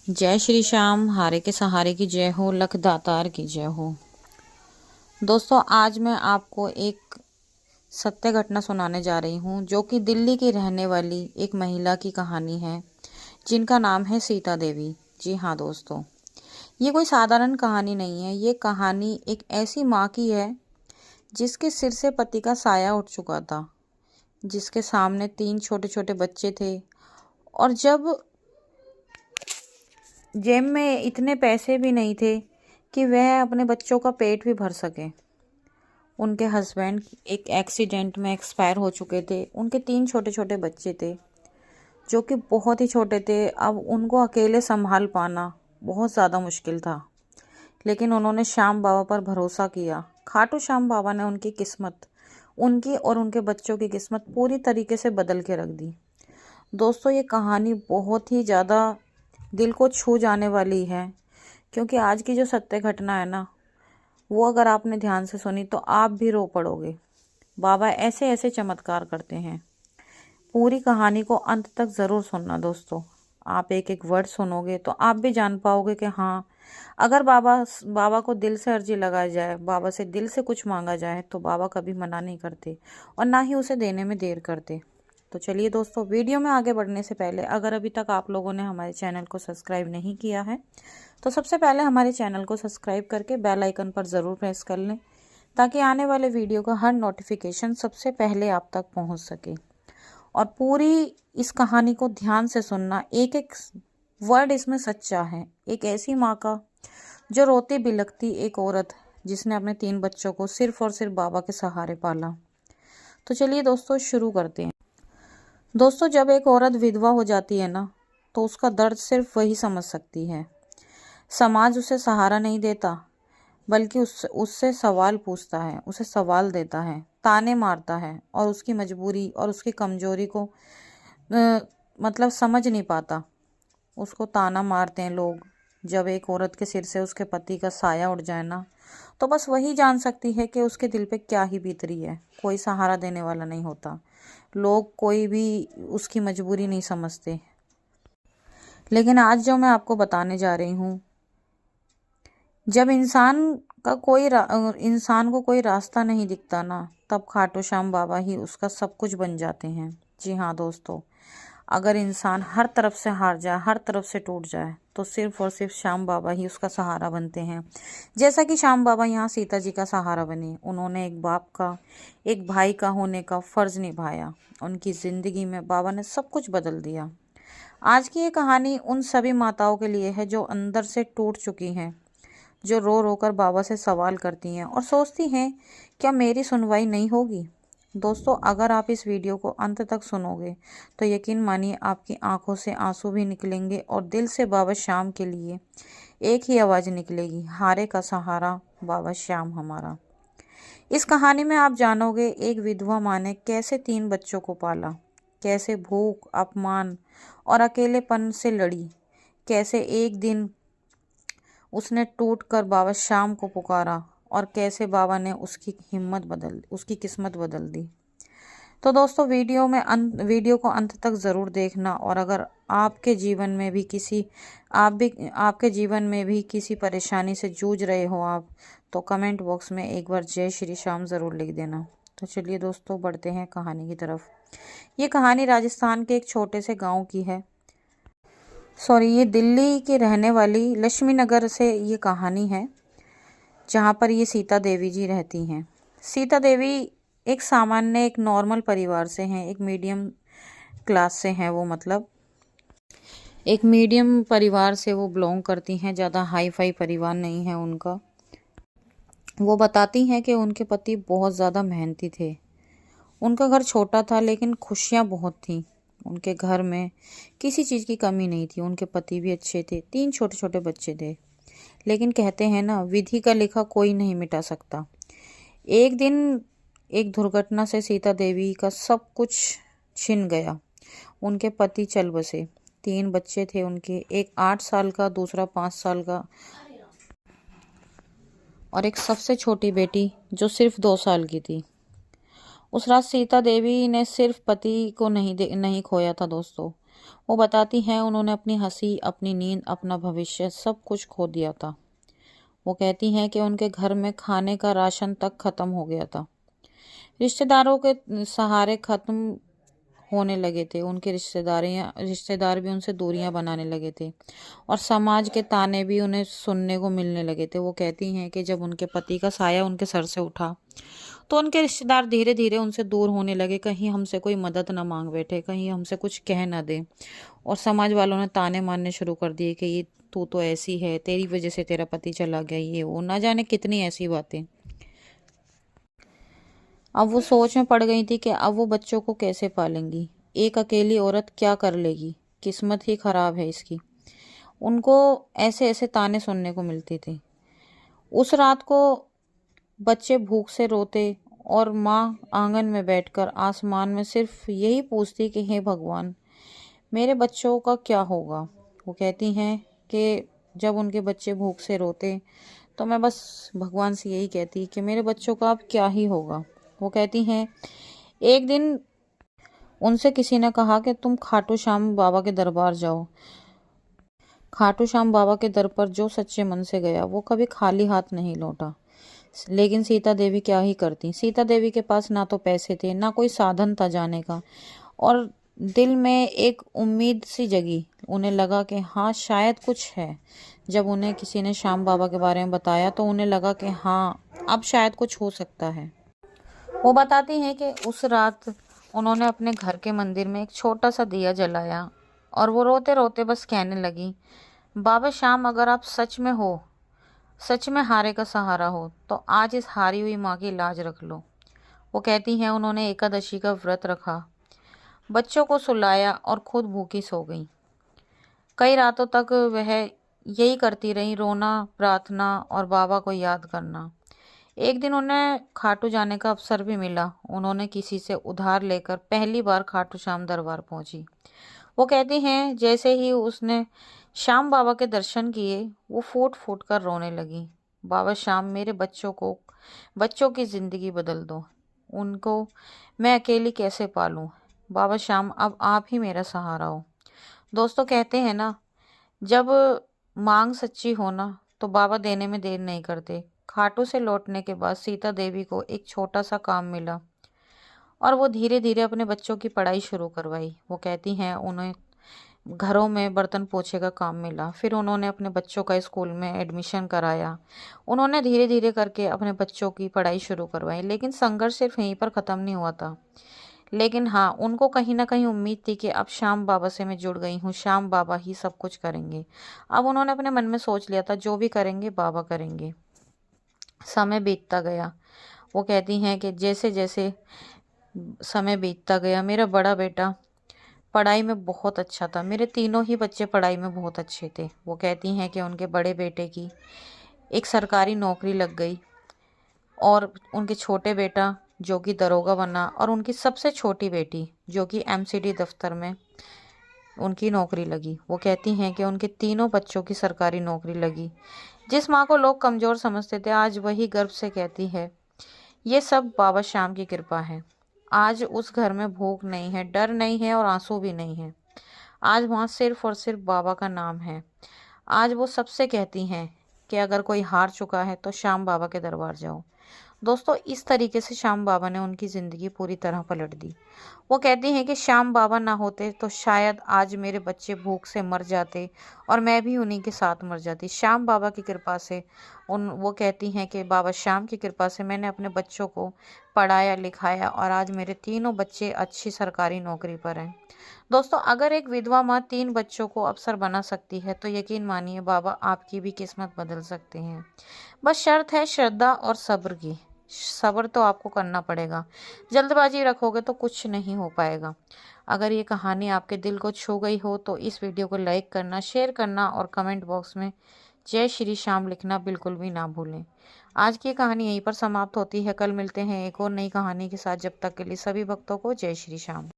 जय श्री श्याम, हारे के सहारे की जय हो, लख दातार की जय हो। दोस्तों, आज मैं आपको एक सत्य घटना सुनाने जा रही हूँ जो कि दिल्ली की रहने वाली एक महिला की कहानी है जिनका नाम है सीता देवी। जी हाँ दोस्तों, ये कोई साधारण कहानी नहीं है। ये कहानी एक ऐसी माँ की है जिसके सिर से पति का साया उठ चुका था, जिसके सामने 3 छोटे छोटे बच्चे थे और जब जेब में इतने पैसे भी नहीं थे कि वह अपने बच्चों का पेट भी भर सके। उनके हस्बैंड एक एक्सीडेंट में एक्सपायर हो चुके थे। उनके 3 छोटे छोटे बच्चे थे जो कि बहुत ही छोटे थे। अब उनको अकेले संभाल पाना बहुत ज़्यादा मुश्किल था, लेकिन उन्होंने श्याम बाबा पर भरोसा किया। खाटू श्याम बाबा ने उनकी किस्मत, उनकी और उनके बच्चों की किस्मत पूरी तरीके से बदल के रख दी। दोस्तों, ये कहानी बहुत ही ज़्यादा दिल को छू जाने वाली है, क्योंकि आज की जो सत्य घटना है ना, वो अगर आपने ध्यान से सुनी तो आप भी रो पड़ोगे। बाबा ऐसे ऐसे चमत्कार करते हैं। पूरी कहानी को अंत तक ज़रूर सुनना दोस्तों। आप एक एक वर्ड सुनोगे तो आप भी जान पाओगे कि हाँ, अगर बाबा को दिल से अर्जी लगाई जाए, बाबा से दिल से कुछ मांगा जाए तो बाबा कभी मना नहीं करते और ना ही उसे देने में देर करते। तो चलिए दोस्तों, वीडियो में आगे बढ़ने से पहले अगर अभी तक आप लोगों ने हमारे चैनल को सब्सक्राइब नहीं किया है तो सबसे पहले हमारे चैनल को सब्सक्राइब करके बेल आइकन पर ज़रूर प्रेस कर लें, ताकि आने वाले वीडियो का हर नोटिफिकेशन सबसे पहले आप तक पहुंच सके। और पूरी इस कहानी को ध्यान से सुनना, एक एक वर्ड इसमें सच्चा है। एक ऐसी माँ का जो रोती बिलखती एक औरत जिसने अपने 3 बच्चों को सिर्फ और सिर्फ बाबा के सहारे पाला। तो चलिए दोस्तों, शुरू करते हैं। दोस्तों, जब एक औरत विधवा हो जाती है ना, तो उसका दर्द सिर्फ वही समझ सकती है। समाज उसे सहारा नहीं देता, बल्कि उससे सवाल पूछता है, उसे सवाल देता है, ताने मारता है और उसकी मजबूरी और उसकी कमजोरी को मतलब समझ नहीं पाता। उसको ताना मारते हैं लोग। जब एक औरत के सिर से उसके पति का साया उड़ जाए ना, तो बस वही जान सकती है कि उसके दिल पे क्या ही बीत रही है। कोई सहारा देने वाला नहीं होता। लोग कोई भी उसकी मजबूरी नहीं समझते। लेकिन आज जो मैं आपको बताने जा रही हूँ, जब इंसान को कोई रास्ता नहीं दिखता ना, तब खाटू श्याम बाबा ही उसका सब कुछ बन जाते हैं। जी हाँ दोस्तों, अगर इंसान हर तरफ से हार जाए, हर तरफ से टूट जाए, तो सिर्फ और सिर्फ श्याम बाबा ही उसका सहारा बनते हैं। जैसा कि श्याम बाबा यहाँ सीता जी का सहारा बने। उन्होंने एक बाप का, एक भाई का होने का फर्ज निभाया। उनकी ज़िंदगी में बाबा ने सब कुछ बदल दिया। आज की ये कहानी उन सभी माताओं के लिए है जो अंदर से टूट चुकी हैं, जो रो रो कर बाबा से सवाल करती हैं और सोचती हैं, क्या मेरी सुनवाई नहीं होगी। दोस्तों, अगर आप इस वीडियो को अंत तक सुनोगे तो यकीन मानिए आपकी आंखों से आंसू भी निकलेंगे और दिल से बाबा श्याम के लिए एक ही आवाज़ निकलेगी, हारे का सहारा बाबा श्याम हमारा। इस कहानी में आप जानोगे एक विधवा माँ ने कैसे 3 बच्चों को पाला, कैसे भूख, अपमान और अकेलेपन से लड़ी, कैसे एक दिन उसने टूट कर बाबा श्याम को पुकारा और कैसे बाबा ने उसकी किस्मत बदल दी। तो दोस्तों, वीडियो को अंत तक ज़रूर देखना। और अगर आपके जीवन में भी किसी परेशानी से जूझ रहे हो आप, तो कमेंट बॉक्स में एक बार जय श्री श्याम ज़रूर लिख देना। तो चलिए दोस्तों, बढ़ते हैं कहानी की तरफ। ये कहानी राजस्थान के एक छोटे से गांव की है। ये दिल्ली की रहने वाली लक्ष्मी नगर से ये कहानी है, जहाँ पर ये सीता देवी जी रहती हैं। सीता देवी एक नॉर्मल परिवार से हैं, एक मीडियम क्लास से हैं वो, मतलब एक मीडियम परिवार से वो बिलोंग करती हैं। ज़्यादा हाई फाई परिवार नहीं है उनका। वो बताती हैं कि उनके पति बहुत ज़्यादा मेहनती थे। उनका घर छोटा था लेकिन खुशियाँ बहुत थीं। उनके घर में किसी चीज़ की कमी नहीं थी। उनके पति भी अच्छे थे, 3 छोटे छोटे बच्चे थे। लेकिन कहते हैं ना, विधि का लिखा कोई नहीं मिटा सकता। एक दिन एक दुर्घटना से सीता देवी का सब कुछ छिन गया। उनके पति चल बसे। 3 बच्चे थे उनके, एक 8 साल का, दूसरा 5 साल का और एक सबसे छोटी बेटी जो सिर्फ 2 साल की थी। उस रात सीता देवी ने सिर्फ पति को नहीं खोया था दोस्तों, वो बताती हैं उन्होंने अपनी हंसी, अपनी नींद, अपना भविष्य सब कुछ खो दिया था। वो कहती हैं कि उनके घर में खाने का राशन तक खत्म हो गया था। रिश्तेदारों के सहारे खत्म होने लगे थे। उनके रिश्तेदार भी उनसे दूरियां बनाने लगे थे और समाज के ताने भी उन्हें सुनने को मिलने लगे थे। वो कहती हैं कि जब उनके पति का साया उनके सर से उठा तो उनके रिश्तेदार धीरे धीरे उनसे दूर होने लगे। कहीं हमसे कोई मदद ना मांग बैठे, कहीं हमसे कुछ कह ना दे। और समाज वालों ने ताने मारने शुरू कर दिए कि ये तू तो ऐसी है, तेरी वजह से तेरा पति चला गया, ये वो ना जाने कितनी ऐसी बातें। अब वो सोच में पड़ गई थी कि अब वो बच्चों को कैसे पालेंगी। एक अकेली औरत क्या कर लेगी, किस्मत ही खराब है इसकी। उनको ऐसे ऐसे ताने सुनने को मिलते थे। उस रात को बच्चे भूख से रोते और माँ आंगन में बैठकर आसमान में सिर्फ यही पूछती कि हे भगवान, मेरे बच्चों का क्या होगा। वो कहती हैं कि जब उनके बच्चे भूख से रोते तो मैं बस भगवान से यही कहती कि मेरे बच्चों का अब क्या ही होगा। वो कहती हैं एक दिन उनसे किसी ने कहा कि तुम खाटू श्याम बाबा के दरबार जाओ। खाटू श्याम बाबा के दर पर जो सच्चे मन से गया वो कभी खाली हाथ नहीं लौटा। लेकिन सीता देवी क्या ही करती। सीता देवी के पास ना तो पैसे थे, ना कोई साधन था जाने का, और दिल में एक उम्मीद सी जगी। उन्हें लगा कि हाँ शायद कुछ है। जब उन्हें किसी ने श्याम बाबा के बारे में बताया तो उन्हें लगा कि हाँ अब शायद कुछ हो सकता है। वो बताती हैं कि उस रात उन्होंने अपने घर के मंदिर में एक छोटा सा दिया जलाया और वो रोते रोते बस कहने लगी, बाबा श्याम, अगर आप सच में हारे का सहारा हो तो आज इस हारी हुई माँ की लाज रख लो। वो कहती हैं उन्होंने एकादशी का व्रत रखा, बच्चों को सुलाया और खुद भूखी सो गई। कई रातों तक वह यही करती रही, रोना, प्रार्थना और बाबा को याद करना। एक दिन उन्हें खाटू जाने का अवसर भी मिला। उन्होंने किसी से उधार लेकर पहली बार खाटू श्याम दरबार पहुंची। वो कहती हैं जैसे ही उसने श्याम बाबा के दर्शन किए वो फूट फूट कर रोने लगी। बाबा श्याम, मेरे बच्चों की जिंदगी बदल दो, उनको मैं अकेली कैसे पालूं। बाबा श्याम, अब आप ही मेरा सहारा हो। दोस्तों, कहते हैं ना, जब मांग सच्ची हो ना तो बाबा देने में देर नहीं करते। खाटू से लौटने के बाद सीता देवी को एक छोटा सा काम मिला और वो धीरे धीरे अपने बच्चों की पढ़ाई शुरू करवाई। वो कहती हैं उन्हें घरों में बर्तन पोछे का काम मिला। फिर उन्होंने अपने बच्चों का स्कूल में एडमिशन कराया। उन्होंने धीरे धीरे करके अपने बच्चों की पढ़ाई शुरू करवाई। लेकिन संघर्ष सिर्फ यहीं पर ख़त्म नहीं हुआ था। लेकिन हाँ, उनको कहीं ना कहीं उम्मीद थी कि अब श्याम बाबा से मैं जुड़ गई हूँ, श्याम बाबा ही सब कुछ करेंगे। अब उन्होंने अपने मन में सोच लिया था जो भी करेंगे बाबा करेंगे। समय बीतता गया। वो कहती हैं कि जैसे जैसे समय बीतता गया मेरा बड़ा बेटा पढ़ाई में बहुत अच्छा था। मेरे तीनों ही बच्चे पढ़ाई में बहुत अच्छे थे। वो कहती हैं कि उनके बड़े बेटे की एक सरकारी नौकरी लग गई और उनके छोटे बेटा जो कि दरोगा बना और उनकी सबसे छोटी बेटी जो कि एमसीडी दफ्तर में उनकी नौकरी लगी। वो कहती हैं कि उनके तीनों बच्चों की सरकारी नौकरी लगी। जिस माँ को लोग कमज़ोर समझते थे आज वही गर्व से कहती है ये सब बाबा श्याम की कृपा है। आज उस घर में भूख नहीं है, डर नहीं है और आंसू भी नहीं है। आज वहाँ सिर्फ और सिर्फ बाबा का नाम है। आज वो सबसे कहती हैं कि अगर कोई हार चुका है तो श्याम बाबा के दरबार जाओ। दोस्तों, इस तरीके से श्याम बाबा ने उनकी ज़िंदगी पूरी तरह पलट दी। वो कहती हैं कि श्याम बाबा ना होते तो शायद आज मेरे बच्चे भूख से मर जाते और मैं भी उन्हीं के साथ मर जाती। श्याम बाबा की कृपा से वो कहती हैं कि बाबा श्याम की कृपा से मैंने अपने बच्चों को पढ़ाया लिखाया और आज मेरे तीनों बच्चे अच्छी सरकारी नौकरी पर हैं। दोस्तों, अगर एक विधवा माँ 3 बच्चों को अफसर बना सकती है तो यकीन मानिए बाबा आपकी भी किस्मत बदल सकते हैं। बस शर्त है श्रद्धा और सब्र की। सब्र तो आपको करना पड़ेगा। जल्दबाजी रखोगे तो कुछ नहीं हो पाएगा। अगर ये कहानी आपके दिल को छू गई हो तो इस वीडियो को लाइक करना, शेयर करना और कमेंट बॉक्स में जय श्री श्याम लिखना बिल्कुल भी ना भूलें। आज की कहानी यहीं पर समाप्त होती है। कल मिलते हैं एक और नई कहानी के साथ। जब तक के लिए सभी भक्तों को जय श्री श्याम।